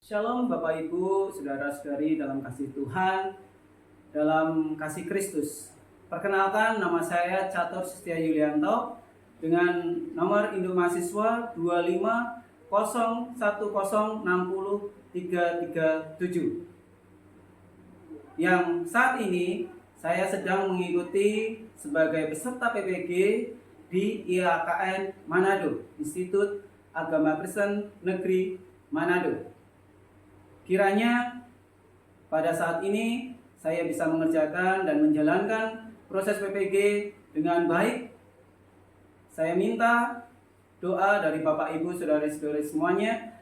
Shalom Bapak Ibu, Saudara-saudari dalam kasih Tuhan, dalam kasih Kristus. Perkenalkan, nama saya Catur Setia Yulianto dengan nomor induk mahasiswa 25010600337. Yang saat ini saya sedang mengikuti sebagai peserta PPG di IAKN Manado, Institut Agama Kristen Negeri Manado. Kiranya pada saat ini saya bisa mengerjakan dan menjalankan proses PPG dengan baik. Saya minta doa dari Bapak Ibu saudara-saudari semuanya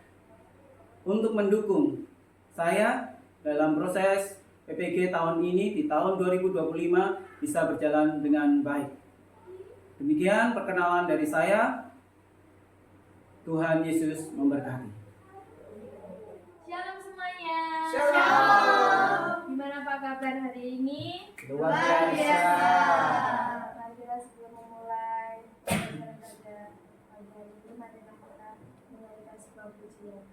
untuk mendukung saya dalam proses PPG tahun ini di tahun 2025 bisa berjalan dengan baik. Demikian perkenalan dari saya. Tuhan Yesus memberkati. Shalom semuanya. Shalom. Gimana Pak kabar hari ini? Luar biasa. Mari kita sebelum memulai pelajaran pada pagi hari ini, mari kita menyanyikan sebuah pujian.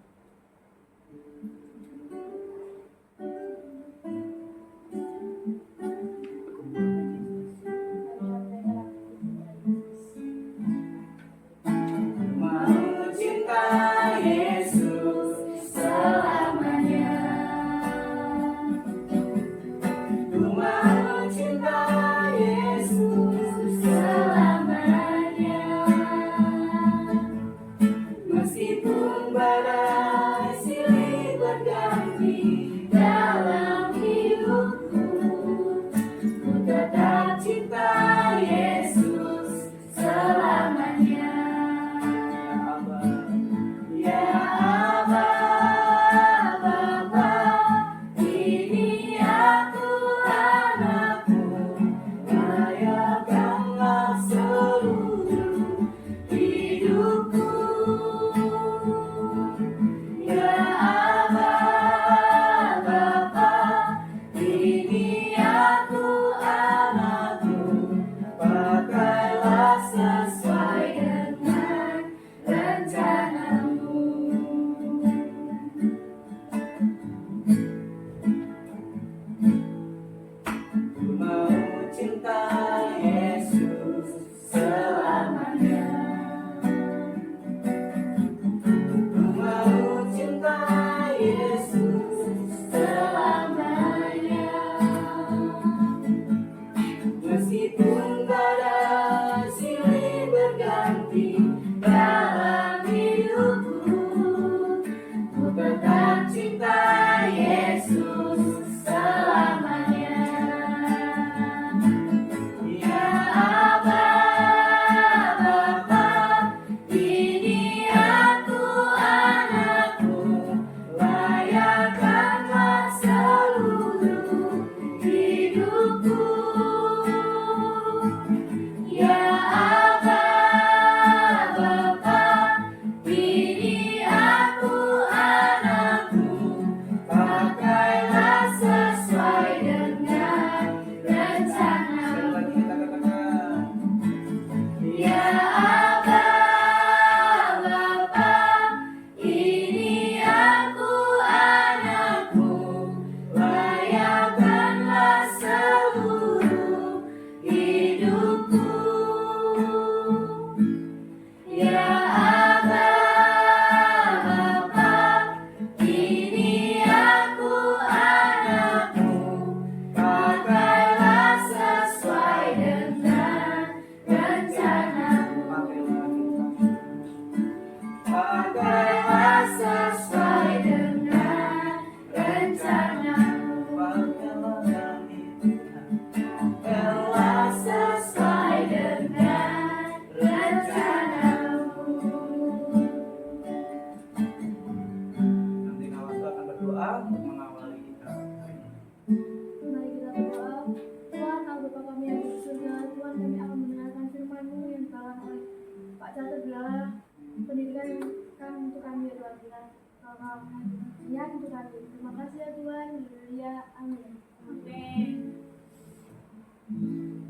Terima kasih ya Tuhan, haleluya, amin.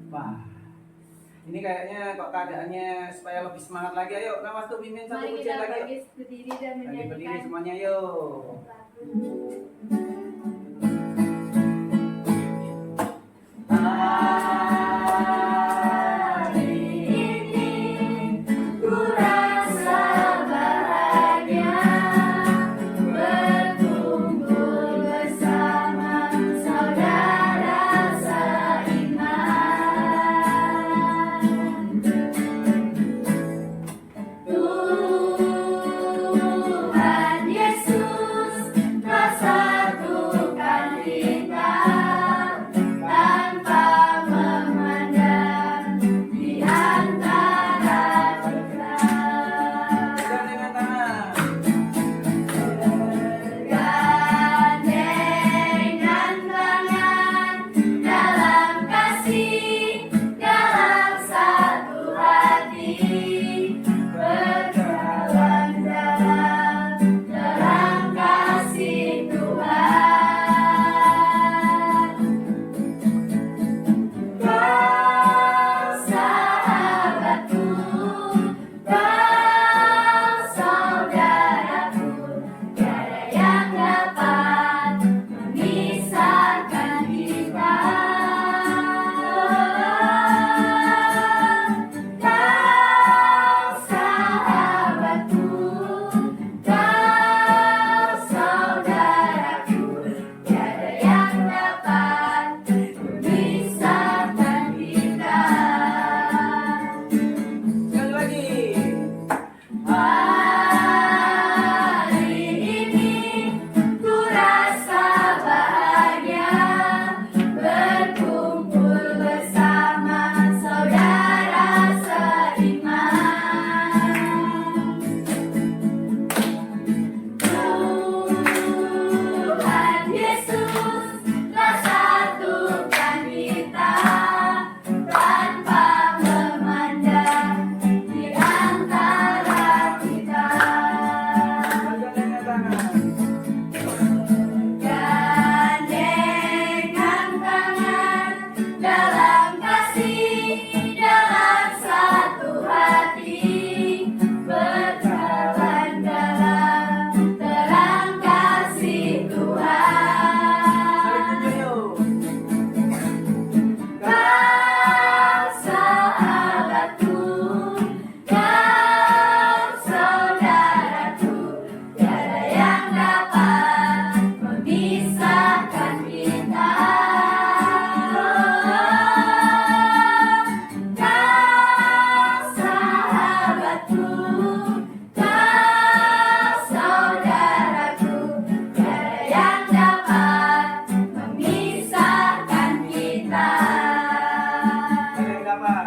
Wah, Ini kayaknya kok keadaannya supaya lebih semangat lagi. Ayo, Mas tuh mimin satu Mari pujian kita lagi. bagi berdiri dan Lagi berdiri menyanyikan semuanya yuk. Hari ini ku rasa bahagia berkumpul bersama saudara seiman. Tuhan Yesus telah satukan kita tanpa memandang di antara kita. Pegang dengan tangan. Bergandengan tangan dalam kasih, dalam satu hati, berjalan dalam kasih Tuhan. Kau sahabatku, kau saudaraku, tiada yang dapat memisahkan kita. Kau sahabatku, kau saudaraku, tiada yang dapat memisahkan kita. Sekali lagi. Hari ini ku rasa bahagia berkumpul bersama saudara seiman. Tuhan Yesus telah satukan kita tanpa memandang di antara kita. Pegang dengan tangan. Gandengan tangan dalam kasih, dalam satu hati, berjalan dalam terang kasih Tuhan. Saling puji yuk. Kau sahabatku, kau saudaraku, tiada yang dapat memisahkan kita. Kau sahabatku, kau saudaraku, tiada yang dapat memisahkan kita. Ada yang dapat.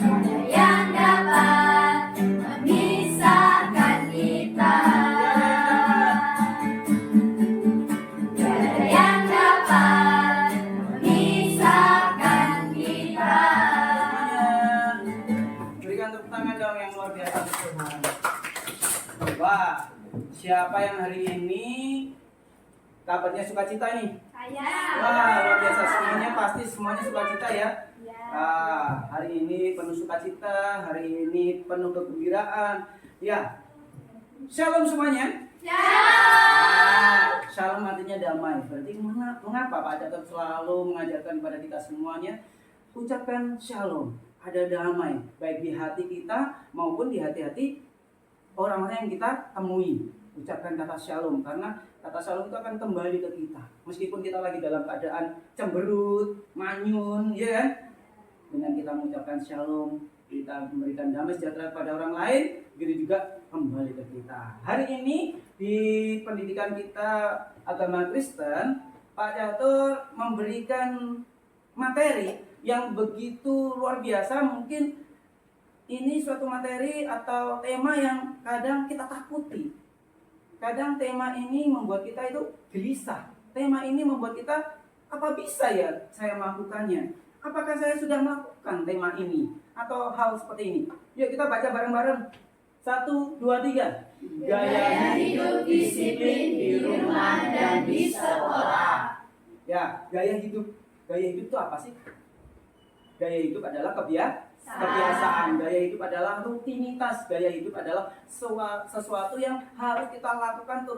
Tiada yang dapat memisahkan kita. Tiada yang dapat memisahkan kita. Semuanya. Berikan tepuk tangan dong yang luar biasa untuk Tuhan. Wah, siapa yang hari ini kabarnya sukacita nih? saya. Wah, luar biasa semuanya, pasti semuanya sukacita ya. Ya. Hari ini penuh sukacita, hari ini penuh kegembiraan. Ya, shalom semuanya. Shalom artinya damai. Berarti mengapa Pak Catur selalu mengajarkan kepada kita semuanya ucapkan shalom, ada damai baik di hati kita maupun di hati-hati orang-orang yang kita temui. Ucapkan kata shalom karena kata shalom itu akan kembali ke kita. Meskipun kita lagi dalam keadaan cemberut, manyun, ya kan? Dengan kita mengucapkan shalom, kita memberikan damai sejahtera kepada orang lain, begitu juga kembali ke kita. Hari ini di pendidikan kita agama Kristen, Pak Catur memberikan materi yang begitu luar biasa. Mungkin ini suatu materi atau tema yang kadang kita takuti. Kadang tema ini membuat kita itu gelisah. Tema ini membuat kita, apa bisa ya saya melakukannya? Apakah saya sudah melakukan tema ini? Atau hal seperti ini? Yuk kita baca bareng-bareng. 1, 2, 3. Gaya hidup disiplin di rumah dan di sekolah. Ya, gaya hidup. Gaya hidup itu apa sih? Gaya hidup adalah kebiasaan. Gaya hidup adalah rutinitas. Gaya hidup adalah sesuatu yang harus kita lakukan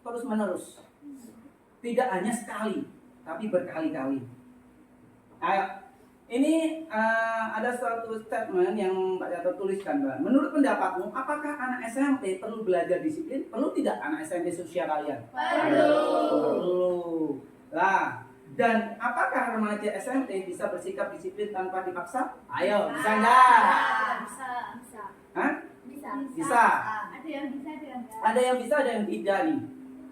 terus menerus. Tidak hanya sekali, tapi berkali-kali. Ayo, ini ada suatu statement yang Mbak Catur tuliskan, Mbak. Menurut pendapatmu, apakah anak SMP perlu belajar disiplin? Perlu tidak anak SMP seusia kalian? Perlu. Lah, dan apakah remaja SMP bisa bersikap disiplin tanpa dipaksa? Ayo, bisa nggak? Bisa. Hah? Bisa. Bisa. Ada yang bisa, ada yang enggak. Ada yang bisa, ada yang tidak nih.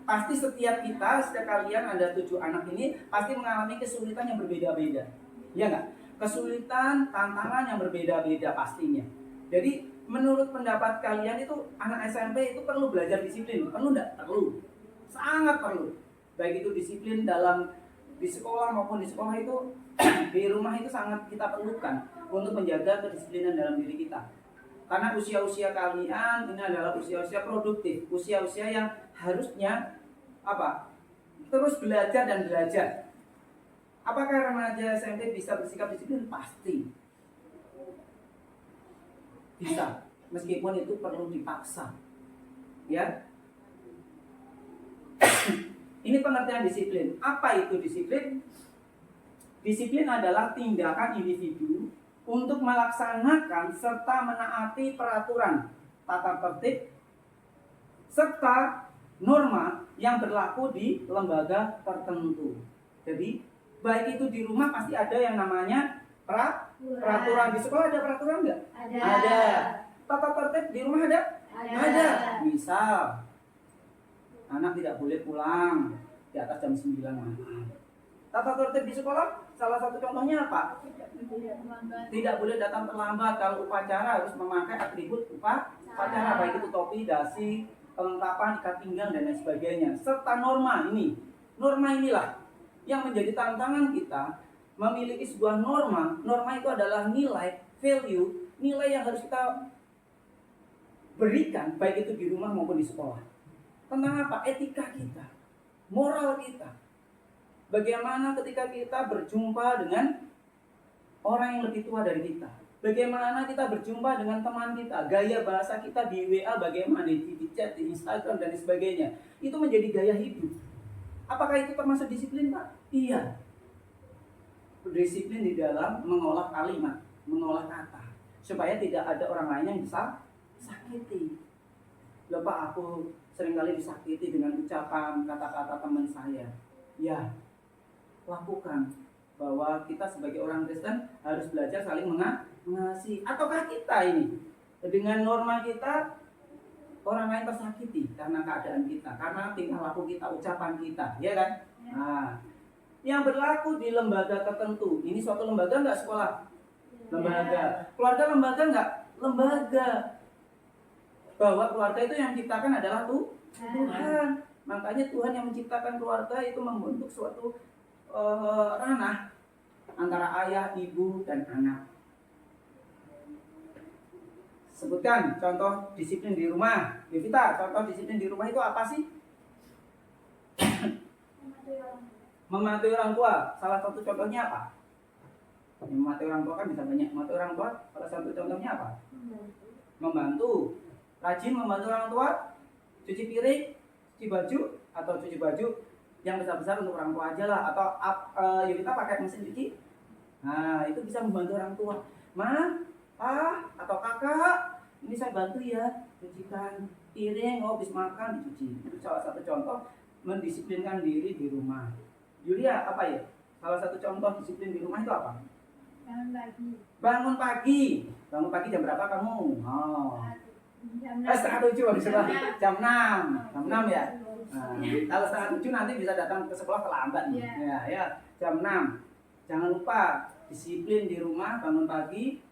Pasti setiap kalian ada 7 anak ini pasti mengalami kesulitan yang berbeda-beda. Iya nggak? Kesulitan, tantangan yang berbeda-beda pastinya. Jadi menurut pendapat kalian itu anak SMP itu perlu belajar disiplin? Perlu nggak? Perlu. Sangat perlu. Baik itu disiplin di sekolah maupun di sekolah itu di rumah itu sangat kita perlukan untuk menjaga kedisiplinan dalam diri kita. Karena usia-usia kalian ini adalah usia-usia produktif, usia-usia yang harusnya terus belajar dan belajar. Apakah remaja SMP bisa bersikap disiplin? Pasti bisa, meskipun itu perlu dipaksa. Ya. Ini pengertian disiplin. Apa itu disiplin? Disiplin adalah tindakan individu untuk melaksanakan serta menaati peraturan, tata tertib, serta norma yang berlaku di lembaga tertentu. Jadi, baik itu di rumah pasti ada yang namanya peraturan. Di sekolah ada peraturan enggak? Ada. Tata tertib di rumah ada? Ada. Misal, anak tidak boleh pulang di atas jam 9 malam. Tata tertib di sekolah, salah satu contohnya apa? Tidak boleh datang terlambat. Kalau upacara harus memakai atribut upacara, baik itu topi, dasi, kelengkapan, ikat pinggang, dan lain sebagainya. Serta norma ini. Norma inilah yang menjadi tantangan kita memiliki sebuah norma. Norma itu adalah nilai, value, nilai yang harus kita berikan, baik itu di rumah maupun di sekolah. Tentang apa? Etika kita, moral kita. Bagaimana ketika kita berjumpa dengan orang yang lebih tua dari kita? Bagaimana kita berjumpa dengan teman kita? Gaya bahasa kita di WA bagaimana, di chat, di Instagram, dan sebagainya. Itu menjadi gaya hidup. Apakah itu termasuk disiplin, Pak? Iya. Disiplin di dalam mengolah kalimat, mengolah kata. Supaya tidak ada orang lain yang bisa sakiti. Loh Pak, aku seringkali disakiti dengan ucapan, kata-kata teman saya. Ya, lakukan. Bahwa kita sebagai orang Kristen harus belajar saling mengasihi. Ataukah kita ini dengan norma kita orang lain tersakiti karena keadaan kita, karena tingkah laku kita, ucapan kita, ya kan? Nah, yang berlaku di lembaga tertentu, ini suatu lembaga nggak sekolah? Lembaga. Keluarga lembaga nggak? Lembaga. Bahwa keluarga itu yang menciptakan adalah Tuhan. Makanya Tuhan yang menciptakan keluarga itu membentuk suatu ranah antara ayah, ibu, dan anak. Sebutkan contoh disiplin di rumah. Yovita, contoh disiplin di rumah itu apa sih? Mematuhi orang tua. Salah satu contohnya apa? Mematuhi orang tua kan bisa banyak. Mematuhi orang tua, salah satu contohnya apa? Membantu. Rajin membantu orang tua. Cuci piring, cuci baju, atau cuci baju yang besar-besar untuk orang tua aja lah. Atau Yovita pakai mesin cuci. Nah, itu bisa membantu orang tua. Ma, atau kakak, ini saya bantu ya, cucikan piring, habis makan dicuci. Itu salah satu contoh mendisiplinkan diri di rumah. Yulia, apa ya? Salah satu contoh disiplin di rumah itu apa? Bangun pagi. Bangun pagi jam berapa kamu? Setengah 7 habis sekolah. Jam 6 ya. Nah, kalau setengah 7 nanti bisa datang ke sekolah terlambat nih. Ya, jam 6. Jangan lupa disiplin di rumah, bangun pagi.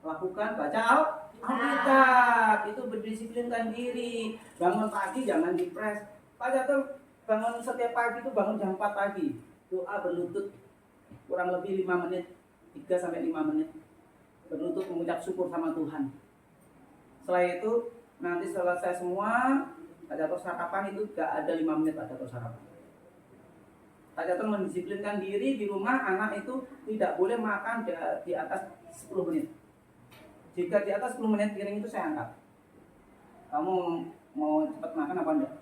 Lakukan baca Alkitab, itu berdisiplinkan diri. Bangun pagi jangan dipres. Pak Catur bangun setiap pagi itu bangun jam 4 pagi. Doa berlutut kurang lebih 5 menit, 3-5 menit. Berlutut mengucap syukur sama Tuhan. Setelah itu nanti selesai semua, Pak Catur sarapan itu gak ada 5 menit Pak Catur sarapan. Pak Catur mendisiplinkan diri di rumah, anak itu tidak boleh makan di atas 10 menit. Jika di atas 10 menit piring itu saya angkat. Kamu mau cepat makan apa enggak?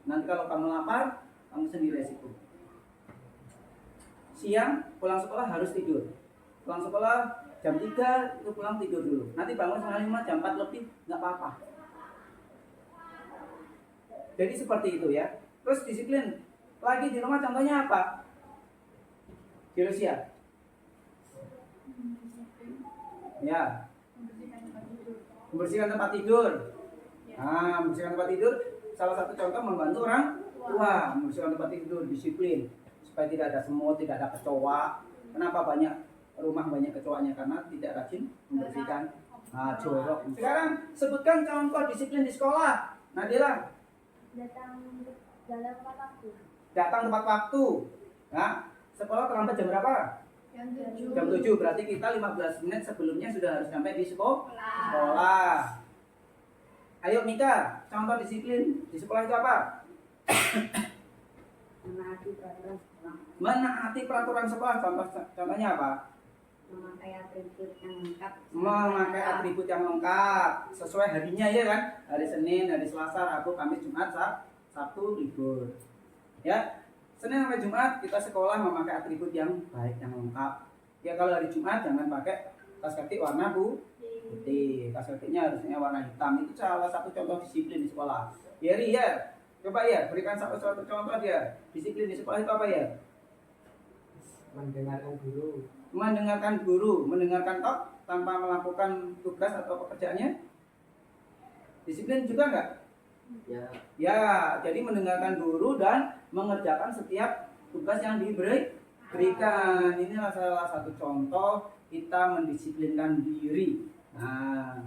Nanti kalau kamu lapar, kamu sendiri resiko. Siang pulang sekolah harus tidur. Pulang sekolah jam 3 itu pulang tidur dulu. Nanti bangun setengah 5 jam 4 lebih nggak apa-apa. Jadi seperti itu ya. Terus disiplin lagi di rumah contohnya apa? Jerusia. Ya. Membersihkan tempat tidur. Nah, membersihkan tempat tidur salah satu contoh membantu orang tua membersihkan tempat tidur, disiplin supaya tidak ada semut, tidak ada kecoa. Kenapa banyak rumah banyak kecoanya? Karena tidak rajin membersihkan jorok. Sekarang sebutkan contoh disiplin di sekolah. Nadila. Datang dalam tepat waktu. Datang tepat waktu. Nah, sekolah terlambat jam berapa? Jam 7. Berarti kita 15 menit sebelumnya sudah harus sampai di sekolah. Ayo Mika, contoh disiplin di sekolah itu apa? Menaati peraturan sekolah. Menaati peraturan sekolah. Contohnya apa? Memakai atribut yang lengkap. Memakai atribut yang lengkap sesuai harinya ya kan? Hari Senin, hari Selasa, Rabu, Kamis, Jumat, Sabtu libur. Ya, Senin sampai Jumat kita sekolah memakai atribut yang baik, yang lengkap. Ya kalau hari Jumat jangan pakai tas kaki warna putih, tas kakinya harusnya warna hitam. Itu salah satu contoh disiplin di sekolah. Ya Ria, coba ya berikan satu contoh dia. Disiplin di sekolah itu apa ya? Mendengarkan guru. Mendengarkan guru, mendengarkan tok tanpa melakukan tugas atau pekerjaannya. Disiplin juga enggak? Ya, jadi mendengarkan guru dan mengerjakan setiap tugas yang diberikan. Inilah salah satu contoh kita mendisiplinkan diri. Nah,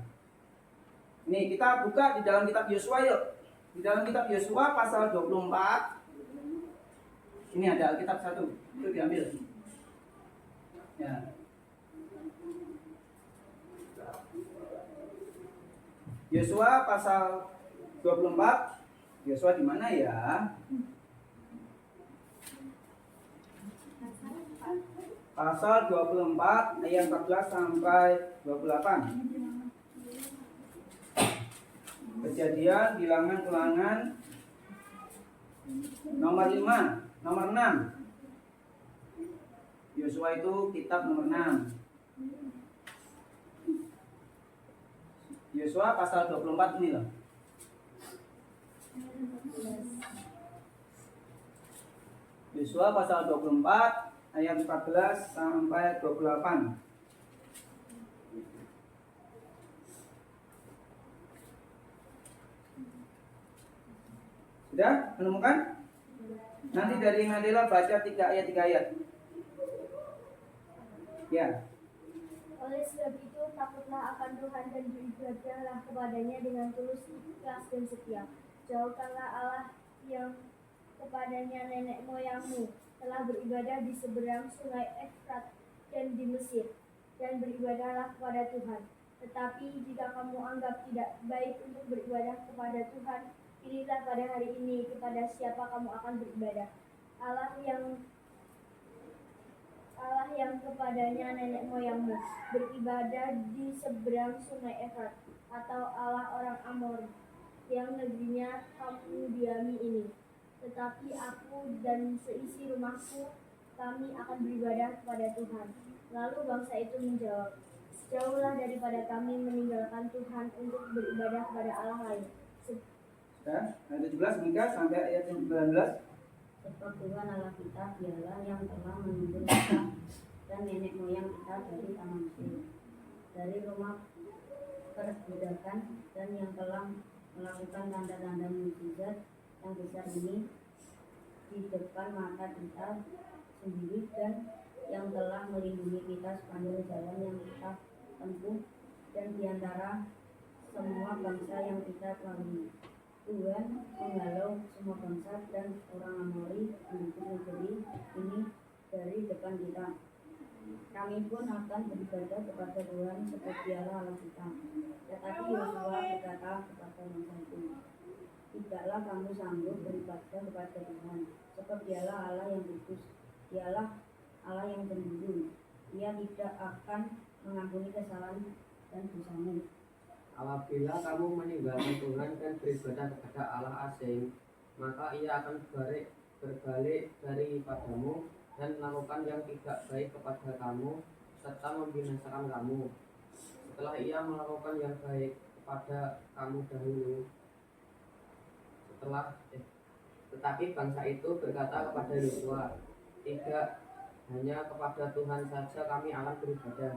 ini kita buka di dalam kitab Yosua yuk. Di dalam kitab Yosua pasal 24. Ini ada Alkitab satu, itu diambil. Ya. Yosua pasal 24. Yosua di mana ya? Pasal 24 ayat 14 sampai 28. Kejadian bilangan ulangan nomor 5, nomor 6. Yosua itu kitab nomor 6. Yosua pasal 24 ini loh. Yosua pasal 24 ayat 14 sampai 28. Sudah menemukan? Nanti dari Nadila baca 3 ayat. Ya. Oleh sebab itu, takutlah akan Tuhan dan beribadahlah kepadanya dengan tulus, ikhlas dan setia. Jauhkanlah Allah yang kepadanya nenek moyangmu telah beribadah di seberang sungai Efrat dan di Mesir, dan beribadahlah kepada Tuhan. Tetapi jika kamu anggap tidak baik untuk beribadah kepada Tuhan, pilihlah pada hari ini kepada siapa kamu akan beribadah. Allah yang kepadanya nenek moyangmu beribadah di seberang sungai Efrat, atau Allah orang Amor yang negerinya kamu diami ini. Tetapi aku dan seisi rumahku, kami akan beribadah kepada Tuhan. Lalu bangsa itu menjawab, jauhlah daripada kami meninggalkan Tuhan untuk beribadah kepada Allah lain. Sudah, ayat 17 Mika sampai ayat 19. Sebab Tuhan Allah kita dialah yang telah menunjuk kita dan nenek moyang kita dari tanah Mesir, dari rumah perbudakan, dan yang telah melakukan tanda-tanda mukjizat yang besar ini di depan mata kita sendiri, dan yang telah melindungi kita sepanjang jalan yang kita tempuh dan diantara semua bangsa yang kita lalui. Tuhan menghalau semua bangsa dan orang Amori penduduk negeri ini dari depan kita. Kami pun akan beribadah kepada Tuhan seperti Allah kita. Tetapi Yosua berkata kepada bangsa itu, tidaklah kamu sanggup beribadah kepada Tuhan, sebab Dialah Allah yang kudus, Dialah Allah yang cemburu. Ia tidak akan mengampuni kesalahan dan dosamu. Apabila kamu meninggalkan Tuhan dan beribadah kepada Allah asing, maka Ia akan berbalik daripadamu dan melakukan yang tidak baik kepada kamu serta membinasakan kamu. Setelah Ia melakukan yang baik kepada kamu dahulu, tetapi bangsa itu berkata kepada Yosua, tidak hanya kepada Tuhan saja kami akan beribadah.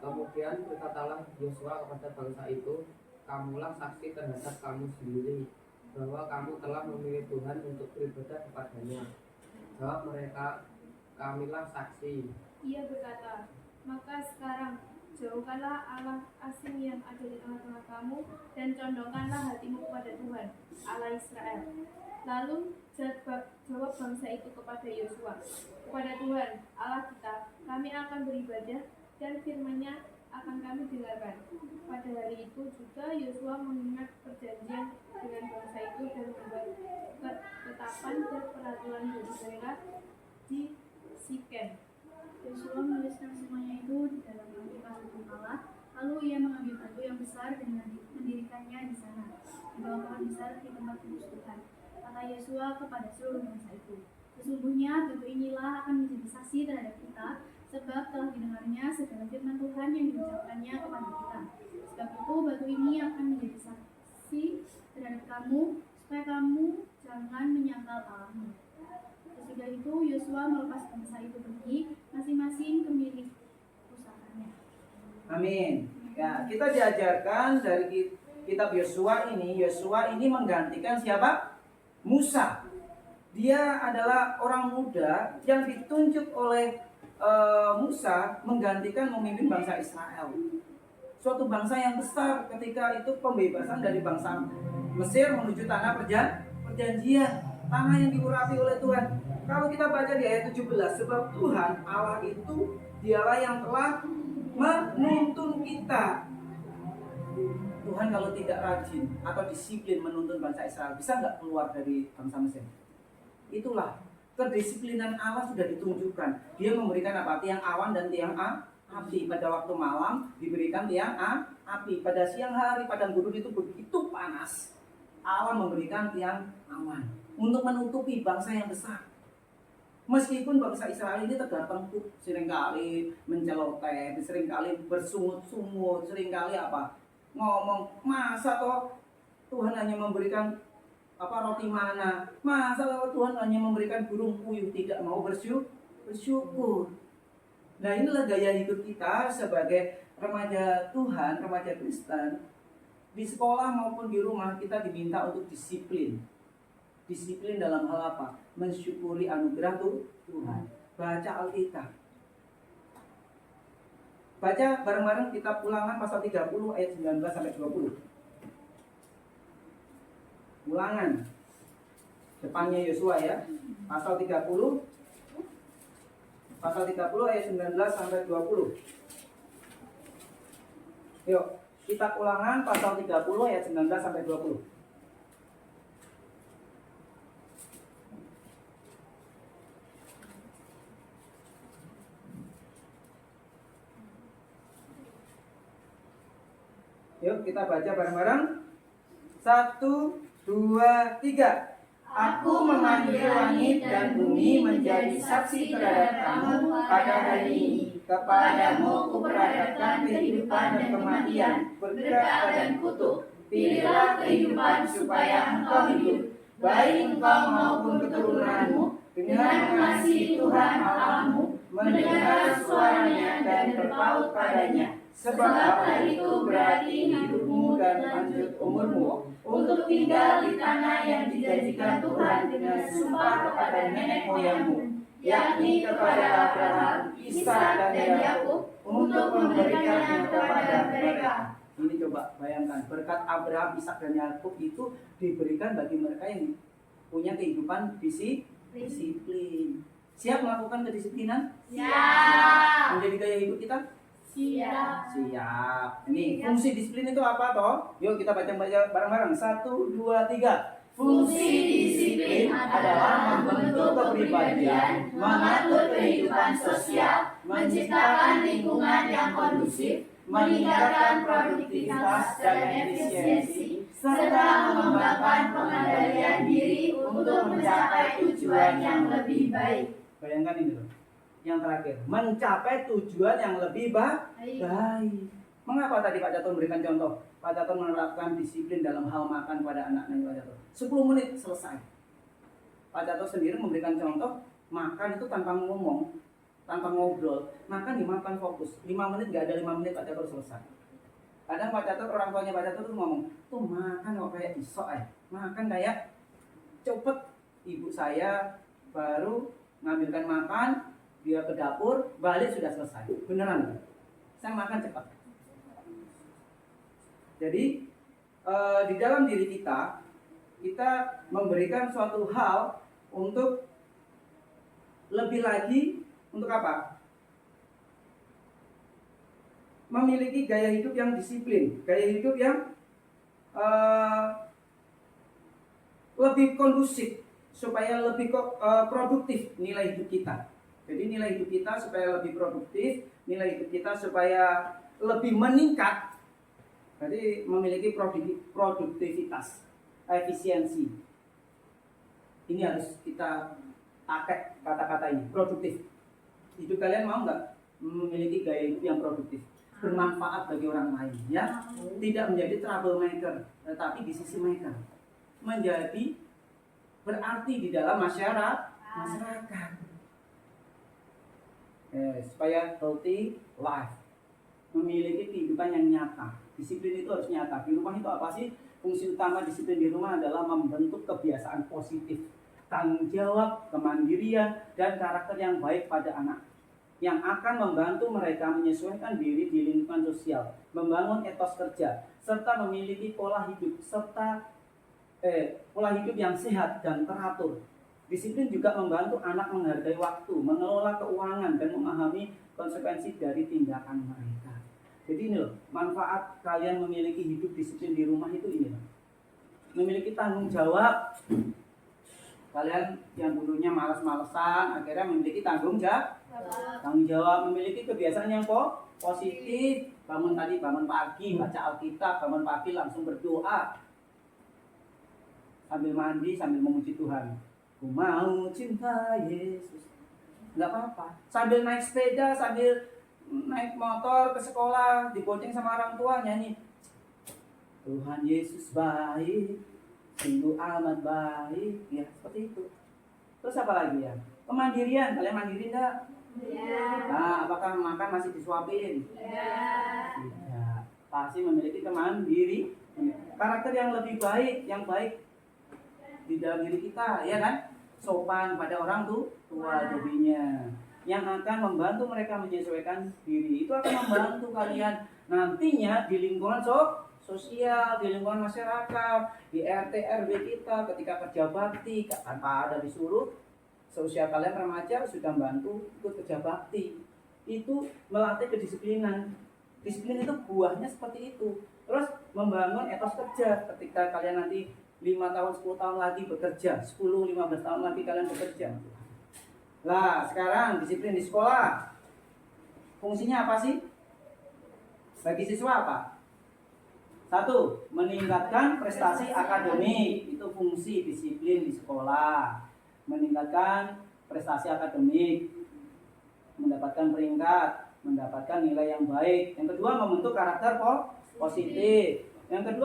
Kemudian berkatalah Yosua kepada bangsa itu, kamulah saksi terhadap kamu sendiri bahwa kamu telah memilih Tuhan untuk beribadah kepadanya. Jawab mereka, kamilah saksi. Ia berkata, maka sekarang jauhkanlah Allah asing yang ada di tengah-tengah kamu dan condongkanlah hatimu kepada Tuhan, Allah Israel. Lalu jawab bangsa itu kepada Yosua, kepada Tuhan, Allah kita, kami akan beribadah dan firman-Nya akan kami dengarkan. Pada hari itu juga Yosua mengingat perjanjian dengan bangsa itu dan membuat ketetapan dan peraturan bagi mereka di Sikem. Yosua menuliskan semuanya itu di dalam Alkitab hukum Allah. Lalu ia mengambil batu yang besar dan mendirikannya di sana, di bawah pohon besar di tempat kudus Tuhan. Kata Yosua kepada seluruh bangsa itu, sesungguhnya batu inilah akan menjadi saksi terhadap kita, sebab telah didengarnya segala firman Tuhan yang diucapkannya kepada kita. Sebab itu batu ini akan menjadi saksi terhadap kamu, supaya kamu jangan menyangkal Allahmu. Sesudah itu Yosua melepas bangsa itu pergi, masing-masing ke milik pusakanya. Amin. Ya, kita diajarkan dari kitab Yosua ini menggantikan siapa? Musa. Dia adalah orang muda yang ditunjuk oleh Musa menggantikan memimpin bangsa Israel. Suatu bangsa yang besar ketika itu pembebasan dari bangsa Mesir menuju tanah perjanjian, tanah yang diurapi oleh Tuhan. Kalau kita baca di ayat 17, sebab Tuhan Allah itu Dialah yang telah menuntun kita. Tuhan kalau tidak rajin atau disiplin menuntun bangsa Israel, bisa nggak keluar dari bangsa Mesir? Itulah kedisiplinan Allah sudah ditunjukkan. Dia memberikan apa? Tiang awan dan tiang api. Pada waktu malam diberikan tiang api. Pada siang hari padang gurun itu begitu panas, Allah memberikan tiang awan untuk menutupi bangsa yang besar. Meskipun bangsa Israel ini tegak tengkuk, seringkali menceloteh, seringkali bersungut-sungut, seringkali ngomong, masa toh Tuhan hanya memberikan roti mana, masa Tuhan hanya memberikan burung puyuh, tidak mau bersyukur. Nah, inilah gaya hidup kita sebagai remaja Tuhan, remaja Kristen. Di sekolah maupun di rumah kita diminta untuk disiplin. Disiplin dalam hal apa? Mensyukuri anugerah Tuhan. Baca Alkitab. Baca bareng-bareng kitab Ulangan pasal 30 ayat 19 sampai 20. Ulangan. Depannya Yosua ya. Pasal 30 ayat 19 sampai 20. Yuk, kitab Ulangan pasal 30 ayat 19 sampai 20. Yuk kita baca bareng-bareng. 1, 2, 3. Aku memanggil langit dan bumi menjadi saksi terhadap kamu pada hari ini. Kepadamu kuperadakan kehidupan dan kematian, berkah dan kutuk. Pilihlah kehidupan supaya engkau hidup, baik engkau maupun keturunanmu, dengan mengasihi Tuhan Allahmu, mendengar suaranya dan berpaut padanya. Sebab hari itu berarti hidupmu dan lanjut umurmu, untuk tinggal di tanah yang dijanjikan Tuhan dengan sumpah kepada nenek moyangmu, yakni kepada Abraham, Ishak dan Yakub, untuk memberikannya kepada mereka. Ini coba bayangkan, berkat Abraham, Ishak dan Yakub itu diberikan bagi mereka yang punya kehidupan disiplin. Siap melakukan kedisiplinan? Siap. Menjadi gaya hidup kita? Siap. Siap. Ini fungsi disiplin itu apa toh? Yuk kita baca bareng-bareng. 1, 2, 3. Fungsi disiplin adalah membentuk kepribadian, mengatur kehidupan sosial, menciptakan lingkungan yang kondusif, meningkatkan produktivitas dan efisiensi, serta mengembangkan pengendalian diri untuk mencapai tujuan yang lebih baik. Bayangkan ini loh. Yang terakhir, mencapai tujuan yang lebih baik. Mengapa tadi Pak Catur memberikan contoh? Pak Catur menerapkan disiplin dalam hal makan pada anak-anak Pak Catur. 10 menit selesai. Pak Catur sendiri memberikan contoh makan itu tanpa ngomong, tanpa ngobrol. Makan dimakan fokus. 5 menit nggak ada 5 menit Pak Catur selesai. Kadang Pak Catur, orang tuanya Pak Catur tuh ngomong, tuh makan kok kayak isok makan kayak cepet. Ibu saya baru ngambilkan makan, dia ke dapur, balik sudah selesai. Beneran? Saya makan cepat. Jadi di dalam diri kita memberikan suatu hal untuk lebih lagi untuk apa? Memiliki gaya hidup yang disiplin, gaya hidup yang lebih kondusif supaya lebih produktif nilai hidup kita. Jadi nilai hidup kita supaya lebih produktif, nilai hidup kita supaya lebih meningkat. Jadi memiliki produktivitas, efisiensi. Ini harus kita pakai kata-kata ini, produktif. Hidup kalian mau nggak memiliki gaya hidup yang produktif, bermanfaat bagi orang lain, ya? Tidak menjadi troublemaker, tetapi di sisi maker, menjadi berarti di dalam masyarakat. Supaya healthy life, memiliki kehidupan yang nyata. Disiplin itu harus nyata. Di rumah itu apa sih? Fungsi utama disiplin di rumah adalah membentuk kebiasaan positif, tanggung jawab, kemandirian, dan karakter yang baik pada anak, yang akan membantu mereka menyesuaikan diri di lingkungan sosial, membangun etos kerja, serta memiliki pola hidup yang sehat dan teratur. Disiplin juga membantu anak menghargai waktu, mengelola keuangan, dan memahami konsekuensi dari tindakan mereka. Jadi ini loh, manfaat kalian memiliki hidup disiplin di rumah itu ini loh. Memiliki tanggung jawab. Kalian yang dulunya malas-malesan, akhirnya memiliki tanggung jawab, memiliki kebiasaan yang positif. Bangun pagi, baca Alkitab, bangun pagi langsung berdoa. Sambil mandi, sambil memuji Tuhan. Ku mau cinta Yesus. Enggak apa-apa. Sambil naik sepeda, sambil naik motor ke sekolah, dibonceng sama orang tua, nyanyi Tuhan Yesus baik, sungguh amat baik, ya seperti itu. Terus apa lagi ya? Kemandirian, kalian mandiri enggak? Iya. Nah, apakah makan masih disuapin? Tidak. Pasti memiliki kemandiri, karakter yang lebih baik, yang baik di dalam diri kita, ya kan? Sopan pada orang tua jadinya, yang akan membantu mereka menyesuaikan diri. Itu akan membantu kalian nantinya di lingkungan sosial, di lingkungan masyarakat, di RT RW kita, ketika kerja bakti, tanpa ada disuruh, seusia kalian remaja sudah membantu ikut kerja bakti. Itu melatih kedisiplinan. Disiplin itu buahnya seperti itu. Terus membangun etos kerja ketika kalian nanti 5 tahun, 10 tahun lagi bekerja, 10, 15 tahun lagi kalian bekerja. Lah, sekarang disiplin di sekolah. Fungsinya apa sih? Bagi siswa apa? 1. Meningkatkan prestasi akademik. Itu fungsi disiplin di sekolah. Meningkatkan prestasi akademik, mendapatkan peringkat, mendapatkan nilai yang baik. Yang kedua, membentuk karakter positif. Yang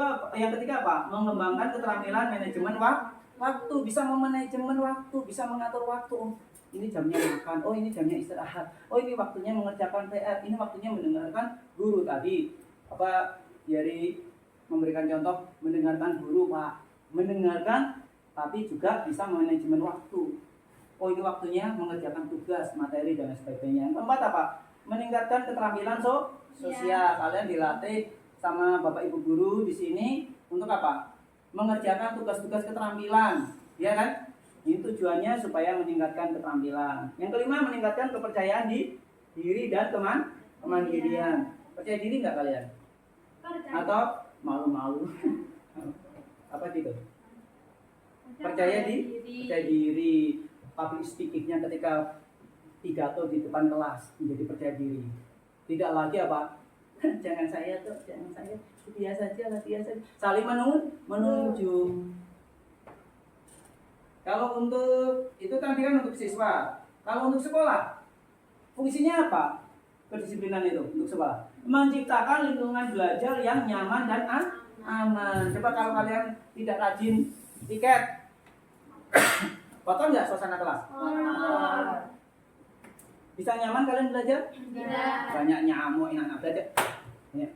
ketiga apa? Mengembangkan keterampilan manajemen waktu, bisa memanajemen waktu, bisa mengatur waktu. Oh, ini jamnya makan, oh ini jamnya istirahat, oh ini waktunya mengerjakan PR, ini waktunya mendengarkan guru tadi. Apa dari memberikan contoh mendengarkan guru, Pak. Mendengarkan tapi juga bisa manajemen waktu. Oh ini waktunya mengerjakan tugas, materi dan sebagainya. Yang keempat apa? Meningkatkan keterampilan sosial. Kalian dilatih sama Bapak Ibu guru di sini untuk apa? Mengerjakan tugas-tugas keterampilan, ya kan? Ini tujuannya supaya meningkatkan keterampilan. Yang kelima, meningkatkan kepercayaan diri dan Kemandirian. Percaya diri nggak kalian? Atau malu-malu? Apa gitu? Percaya diri. Public speakingnya ketika pidato di depan kelas menjadi percaya diri. Tidak lagi apa? Jangan saya, biasa saja. Saling menunjuk. Kalau untuk itu tadi kan untuk siswa. Kalau untuk sekolah, fungsinya apa? Kedisiplinan itu untuk sekolah. Menciptakan lingkungan belajar yang nyaman dan aman. Coba kalau kalian tidak rajin tiket, kotor nggak suasana kelas? Bisa nyaman kalian belajar? Tidak. Banyak nyamuk anak belajar. Banyak.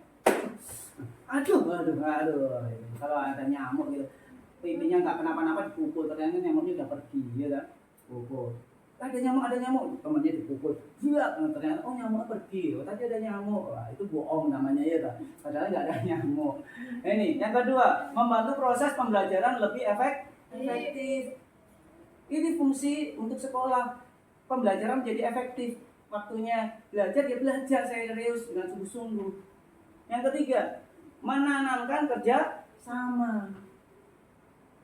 Aduh. Kalau ada nyamuk gitu, pipinya nggak kenapa-napa dipukul, ternyata nyamuknya udah pergi, ya kan? Pukul. Ada nyamuk, temannya dipukul. Ternyata nyamuk pergi. Tadi ada nyamuk. Wah, itu bohong namanya ya, kan? Padahal nggak ada nyamuk. Ini yang kedua, membantu proses pembelajaran lebih efektif. Ini fungsi untuk sekolah. Pembelajaran menjadi efektif. Waktunya belajar ya belajar serius dengan sungguh-sungguh. Yang ketiga, menanamkan kerja sama.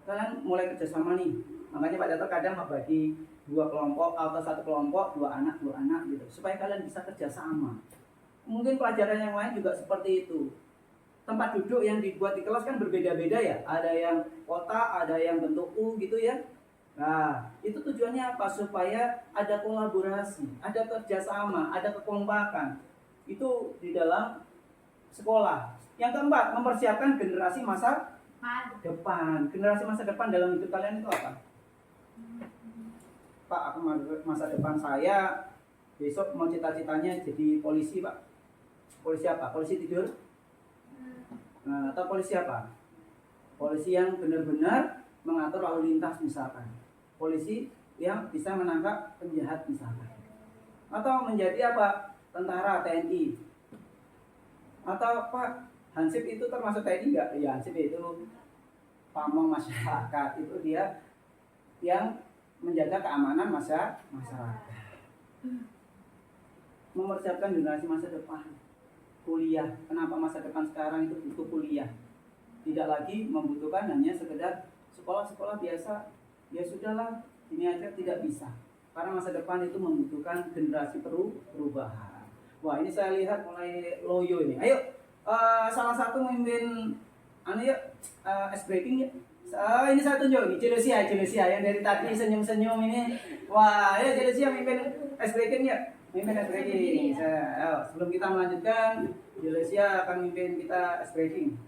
Kalian mulai kerja sama nih. Makanya Pak Catur kadang membagi 2 kelompok atau 1 kelompok, 2 anak gitu, supaya kalian bisa kerja sama. Mungkin pelajaran yang lain juga seperti itu. Tempat duduk yang dibuat di kelas kan berbeda-beda ya. Ada yang kotak, ada yang bentuk U gitu ya. Nah, itu tujuannya apa? Supaya ada kolaborasi, ada kerjasama, ada kekompakan. Itu di dalam sekolah. Yang keempat, mempersiapkan generasi masa depan. Generasi masa depan dalam hidup kalian itu apa? Pak, aku masa depan saya besok mau cita-citanya jadi polisi, Pak. Polisi apa? Polisi tidur? Nah, atau polisi apa? Polisi yang benar-benar mengatur lalu lintas misalkan. Polisi yang bisa menangkap penjahat misalkan. Atau menjadi apa? Tentara, TNI. Atau Pak, Hansip itu termasuk TNI enggak? Ya, Hansip itu pamong masyarakat. Itu dia yang menjaga keamanan masyarakat. Mempersiapkan generasi masa depan. Kuliah. Kenapa masa depan sekarang itu butuh kuliah? Tidak lagi membutuhkan hanya sekedar sekolah-sekolah biasa. Ya sudahlah, ini aja tidak bisa. Karena masa depan itu membutuhkan generasi perubahan. Wah, ini saya lihat mulai loyo ini. Ayo, salah satu memimpin ice breaking ya. Ini saya tunjuk nih, Jelusia yang dari tadi senyum-senyum ini. Wah, ya Jelusia mimpin ice breaking ya. Mimpin ice breaking. Sebelum kita melanjutkan, Jelusia akan mimpin kita ice breaking.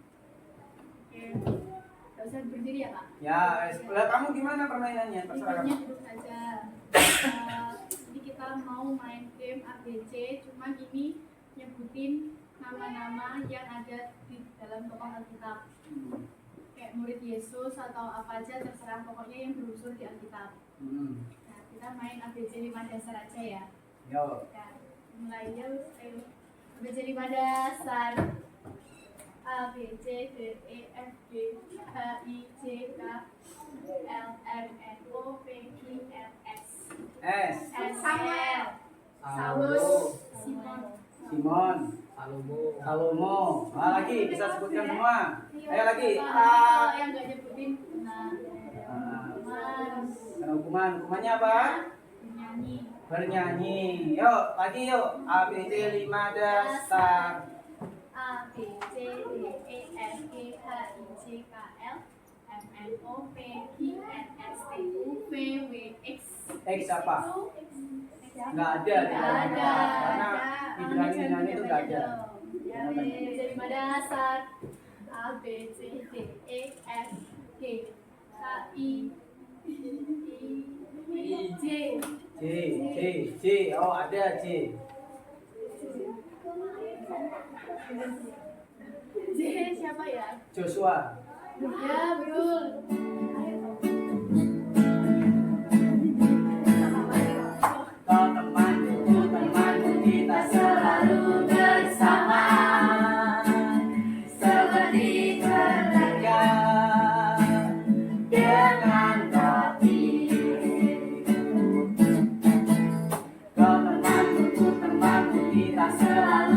Gak usah berdiri ya Pak? Ya, kamu gimana permainannya? Terserah kamu. Duduk aja. Jadi kita mau main game ABC, cuman ini nyebutin nama-nama yang ada di dalam tokoh Alkitab. Kayak murid Yesus atau apa aja terserah, pokoknya yang berunsur di Alkitab. Nah, kita main ABC 5 dasar aja ya. Yo. Ya, mulai yuk. ABC 5 dasar. A, B, C, D, E, F, G, H, I, J, K, L, M, N, O, P, Q, R, S. Samuel. Saulus. Simon. Salomo. Lagi bisa sebutkan semua. Ayo lagi. Yang nggak nyebutin. Hukumannya apa? Bernyanyi. Yuk, lagi yuk. ABC 5 dasar. A, B, C, D, E, F, G, H, I, J, K, L, M, N, O, P, Q, R, S, T, U, V, W, X. X apa? Nggak ada. Karena di nyanyi itu nggak ada. Jadi 5 dasar. A, B, C, D, E, F, G, H, I, J. Oh, ada J. J siapa ya? Joshua. Ya, betul. Temanku, kita selalu bersama, seperti keluarga dengan kasih. Temanku, kita selalu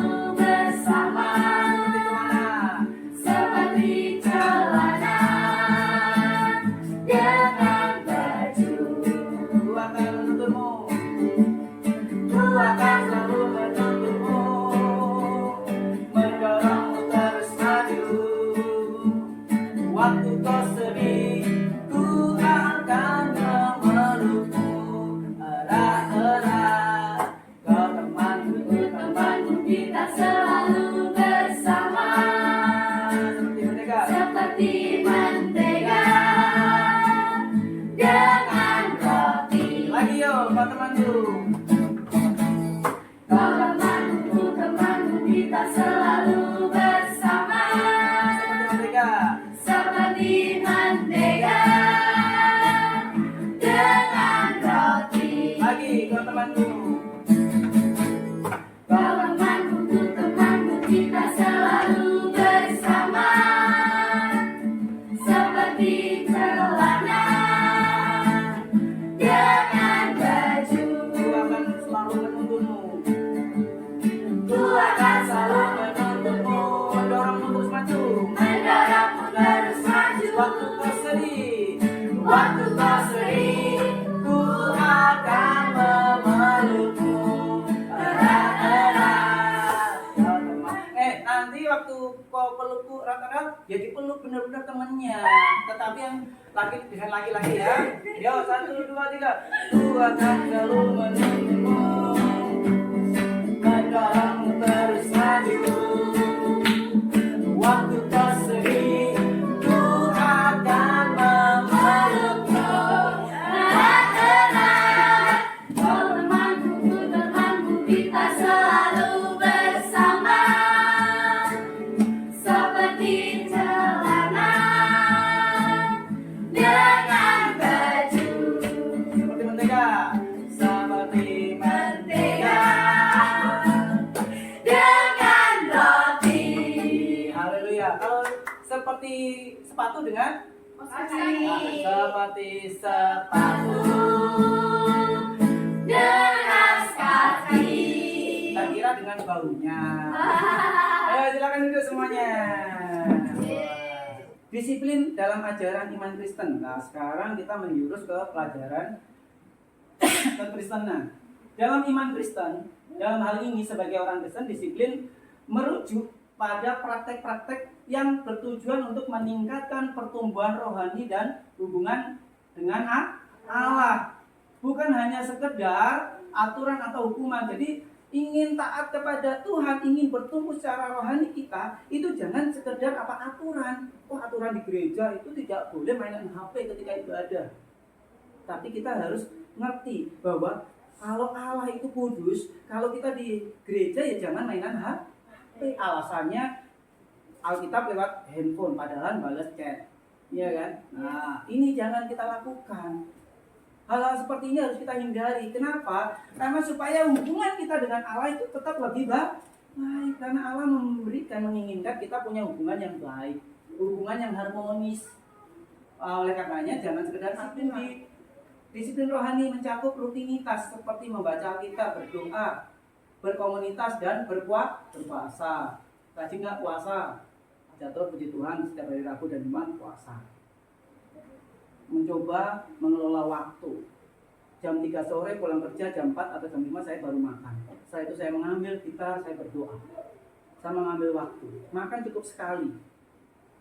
teman-temanku. Kau temanku, temanku, kita selalu bersama. Seperti mentega. Seperti mentega dengan roti. Lagi kau temanku. Kau temanku, temanku, kita selalu bersama. Seperti celana dengan baju. Ku akan selalu menuntunmu. Mendorongmu terus maju. Mendorongmu terus maju. Waktu kau sedih, Waktu kau sedih, ku akan memelukmu erat-erat. Nanti waktu kau pelukku erat-erat, ya dipeluk benar-benar temennya. Tetapi yang laki dengan laki-laki ya. Yo, 1, 2, 3. Ku akan selalu menuntunmu, mendorongmu terus maju. Waktu kau sedih, ku akan memelukmu erat-erat. Kau temanku, temanku, kita selalu bersama. Seperti celana dengan baju. seperti mentega. Seperti Mentega dengan roti. Haleluya. Kalau seperti sepatu dengan seperti sepatu Dengan kaki. kita kira dengan baunya. Ayo silakan duduk semuanya. Disiplin dalam ajaran iman Kristen. Nah, sekarang kita menjurus ke pelajaran kekristenan. Dalam iman Kristen, dalam hal ini sebagai orang Kristen, disiplin merujuk pada praktek-praktek yang bertujuan untuk meningkatkan pertumbuhan rohani dan hubungan dengan Allah. Bukan hanya sekedar aturan atau hukuman. Jadi ingin taat kepada Tuhan, ingin bertumbuh secara rohani kita, itu jangan sekedar aturan. Oh, aturan di gereja itu tidak boleh mainan HP ketika ibadah. Tapi kita harus ngerti bahwa kalau Allah itu kudus, kalau kita di gereja ya jangan mainan HP. Alasannya Alkitab lewat handphone, padahal balas chat. Iya kan? Nah, ini jangan kita lakukan. Hal-hal seperti ini harus kita hindari. Kenapa? Karena supaya hubungan kita dengan Allah itu tetap lebih baik. Karena Allah memberikan, menginginkan kita punya hubungan yang baik, hubungan yang harmonis. Oleh karenanya jangan sekedar disiplin rohani mencakup rutinitas seperti membaca Alkitab, berdoa, berkomunitas dan berpuasa. Rajin nggak puasa? Jatuh puji Tuhan setiap hari Rabu dan Jumat puasa. Mencoba mengelola waktu. Jam 3 sore pulang kerja, jam 4 atau jam 5 saya baru makan. Setelah itu saya mengambil gitar, saya berdoa. Saya mengambil waktu. Makan cukup sekali.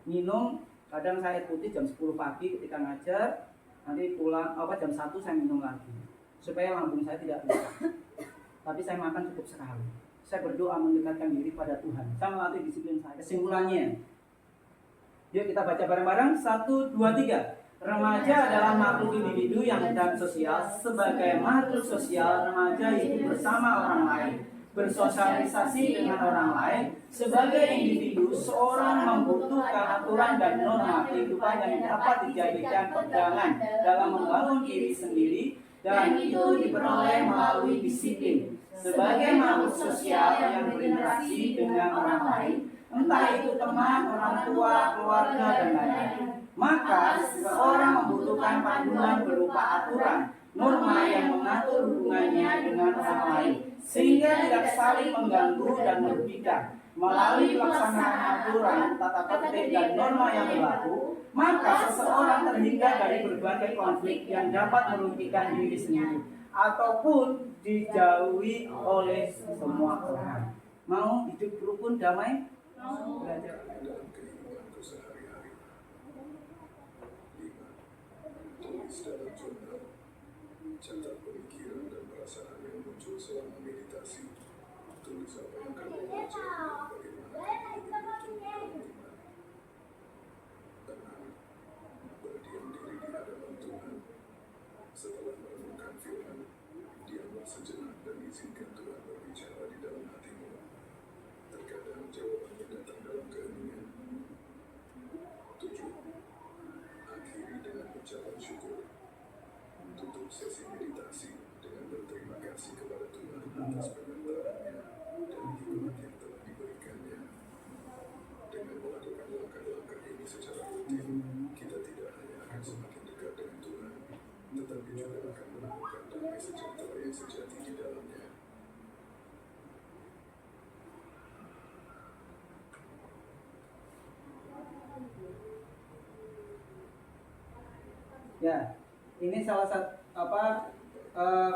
Minum, kadang saya putih jam 10 pagi ketika ngajar. Nanti pulang jam 1 saya minum lagi. Supaya lambung saya tidak rusak. Tapi saya makan cukup sekali. Saya berdoa mendekatkan diri pada Tuhan. Saya melatih disiplin saya. Kesimpulannya, yuk kita baca bareng-bareng. 1, 2, 3. Remaja adalah makhluk individu yang dan sosial. Sebagai makhluk sosial, remaja hidup bersama orang lain, bersosialisasi dengan orang lain. Sebagai individu, seorang membutuhkan aturan dan norma kehidupan yang dapat dijadikan pegangan dalam membangun diri sendiri, dan itu diperoleh melalui disiplin. Sebagai makhluk sosial yang berinteraksi dengan orang lain, entah itu teman, orang tua, keluarga, dan lain-lain, maka seseorang membutuhkan panduan berupa aturan, norma yang mengatur hubungannya dengan orang lain, sehingga tidak saling mengganggu dan merugikan. Melalui pelaksanaan aturan, tata tertib dan norma yang berlaku, maka seseorang terhindar dari berbagai konflik yang dapat merugikan diri sendiri ataupun dijauhi oleh semua orang. Mau hidup rukun damai? Mau. Belajar. Dalam jurnal, catat pemikiran dan perasaan yang muncul selama meditasi. Tulis apa yang kamu baca dan bagaimana tenang, berdiam diri di hadapan Tuhan. Setelah merenungkan firman, diam sesi meditasi dengan berterima kasih kepada Tuhan atas penyertaannya dan hikmat yang telah diberikannya. Dengan melakukan langkah-langkah ini secara rutin, kita tidak hanya akan semakin dekat dengan Tuhan, tetapi juga akan menemukan damai sejahtera yang sejati di dalamnya. Ya, ini salah satu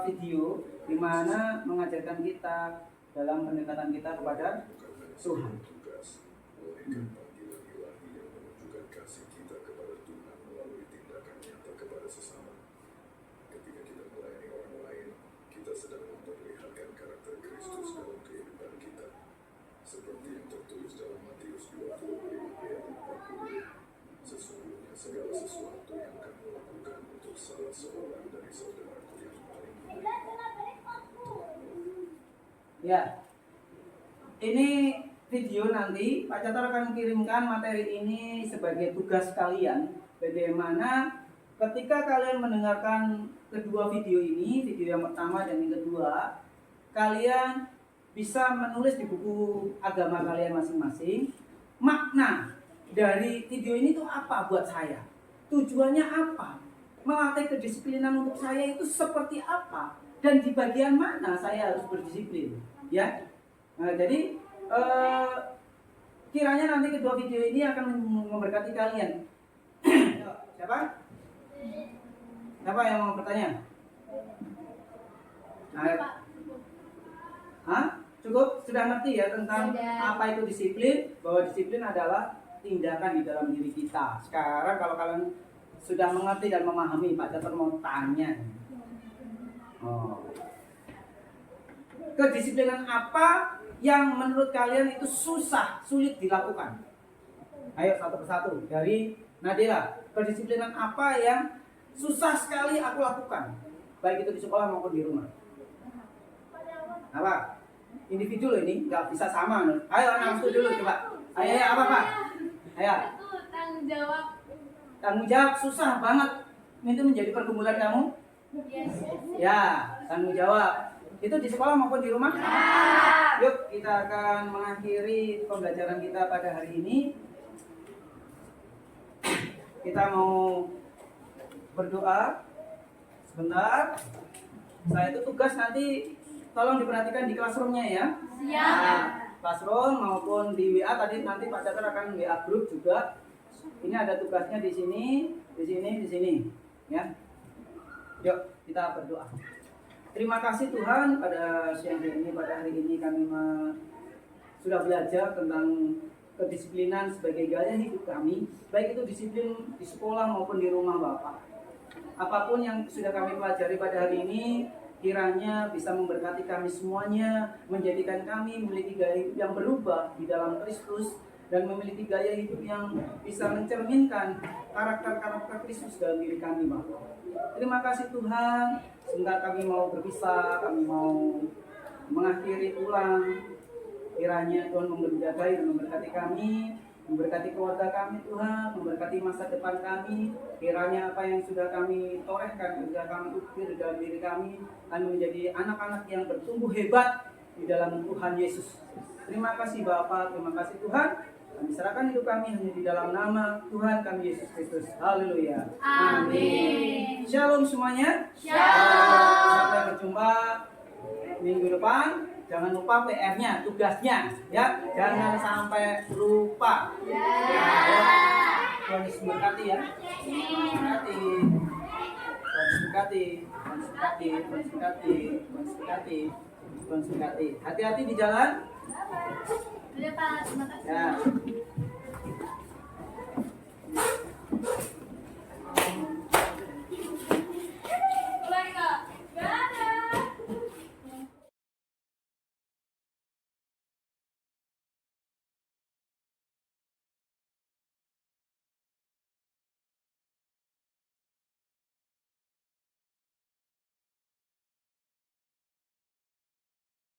video di mana mengajarkan kita dalam pendekatan kita kepada Tuhan. Tugas, melainkan panggilan ilahi yang menunjukkan kasih kita kepada Tuhan melalui tindakan nyata kepada sesama. Ketika kita melayani orang lain, kita sedang memperlihatkan karakter Kristus dalam kehidupan kita. Seperti yang tertulis dalam Matius 25 ayat 40. Sesungguhnya segala sesuatu yang kamu lakukan untuk salah seorang dari saudaraku yang paling Ya, ini video nanti Pak Catur akan kirimkan materi ini sebagai tugas kalian. Bagaimana ketika kalian mendengarkan kedua video ini, video yang pertama dan yang kedua, kalian bisa menulis di buku agama kalian masing-masing makna dari video ini tuh apa buat saya, tujuannya apa, melatih kedisiplinan untuk saya itu seperti apa, dan di bagian mana saya harus berdisiplin, ya. Nah, jadi kiranya nanti kedua video ini akan memberkati kalian. Siapa? Siapa yang mau bertanya? Ayo. Hah? Cukup? Sudah ngerti ya tentang apa itu disiplin? Bahwa disiplin adalah tindakan di dalam diri kita. Sekarang kalau kalian sudah mengerti dan memahami, Pak Catur mau tanya. Kedisiplinan apa yang menurut kalian itu sulit dilakukan? Ayo satu persatu. Dari Nadira, kedisiplinan apa yang susah sekali aku lakukan? Baik itu di sekolah maupun di rumah. Apa? Individu loh ini, nggak bisa sama. Ayo anak setuju dulu coba. Ayo apa Pak? Ayo. Itu tanggung jawab. Tanggung jawab susah banget. Itu menjadi pergumulan kamu? Yes. Ya, tanggung jawab. Itu di sekolah maupun di rumah? Yuk kita akan mengakhiri pembelajaran kita pada hari ini. Kita mau berdoa sebentar. Saya itu tugas nanti tolong diperhatikan di classroomnya ya. Siap. Nah, classroom maupun di WA tadi nanti Pak Catur akan WA grup juga. Ini ada tugasnya di sini, di sini, di sini, ya. Yuk kita berdoa. Terima kasih Tuhan pada siang hari ini, pada hari ini kami sudah belajar tentang kedisiplinan sebagai gaya hidup kami, baik itu disiplin di sekolah maupun di rumah Bapak. Apapun yang sudah kami pelajari pada hari ini, kiranya bisa memberkati kami semuanya, menjadikan kami memiliki gaya hidup yang berubah di dalam Kristus dan memiliki gaya hidup yang bisa mencerminkan karakter-karakter Kristus dalam diri kami Bapak. Terima kasih Tuhan. Sebentar kami mau berpisah, kami mau mengakhiri ulang. Kiranya Tuhan menjagai dan memberkati kami, memberkati keluarga kami Tuhan, memberkati masa depan kami. Kiranya apa yang sudah kami torehkan, sudah kami ukir dalam diri kami menjadi anak-anak yang bertumbuh hebat di dalam Tuhan Yesus. Terima kasih Bapa, terima kasih Tuhan. Kami serahkan hidup kami hanya di dalam nama Tuhan kami Yesus Kristus. Haleluya. Amin. Shalom semuanya. Shalom. Sampai berjumpa minggu depan. Jangan lupa PR-nya, tugasnya, ya. Jangan sampai lupa. Ya. Tuhan Yesus memberkati ya. Memberkati. Tuhan Yesus memberkati. Tuhan Yesus memberkati. Tuhan Yesus memberkati. Tuhan Yesus memberkati. Tuhan Yesus memberkati. Hati-hati di jalan. Udah Pak, terima kasih. Ya.